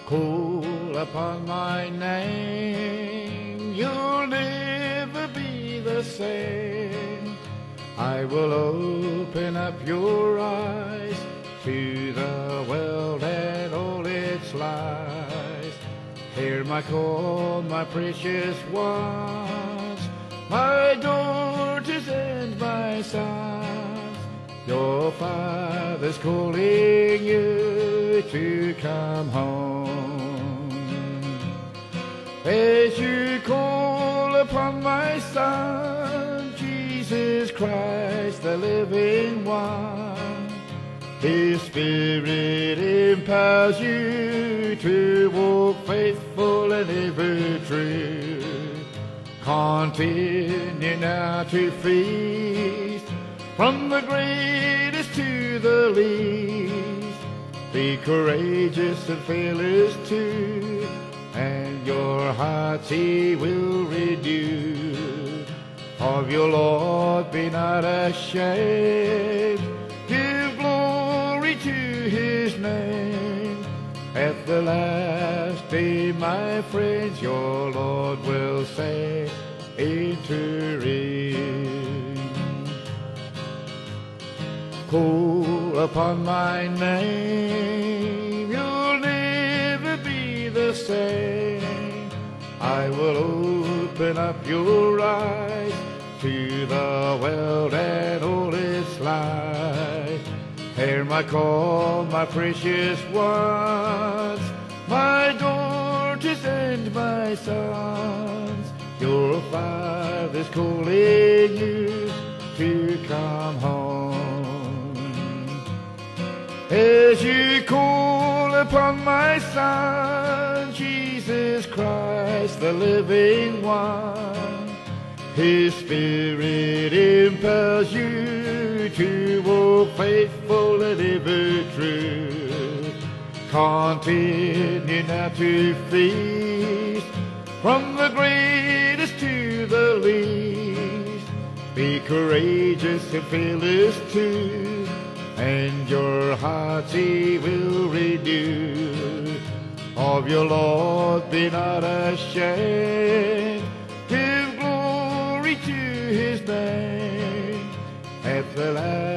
Call upon my name, you'll never be the same. I will open up your eyes to the world and all its lies. Hear my call, my precious ones, my daughters and my sons. Your Father's calling you to come home. As you call upon my Son, Jesus Christ, the living one, His Spirit empowers you to walk faithful and ever true. Continue now to feast, from the greatest to the least. Be courageous and fearless too, and your hearts He will renew. Of your Lord be not ashamed, give glory to His name. At the last day, my friends, your Lord will say, entering. Call upon my name, you'll never be the same. I will open up your eyes to the world and all its lies. Hear my call, my precious ones, my daughters and my sons. Your Father's calling you to come home. As you call upon my Son, Jesus Christ, the living one, His Spirit impels you to walk faithful and ever true. Continue now to feast, from the greatest to the least. Be courageous and fearless too, and your hearts He will renew. Of your Lord be not ashamed, give glory to His name. At the last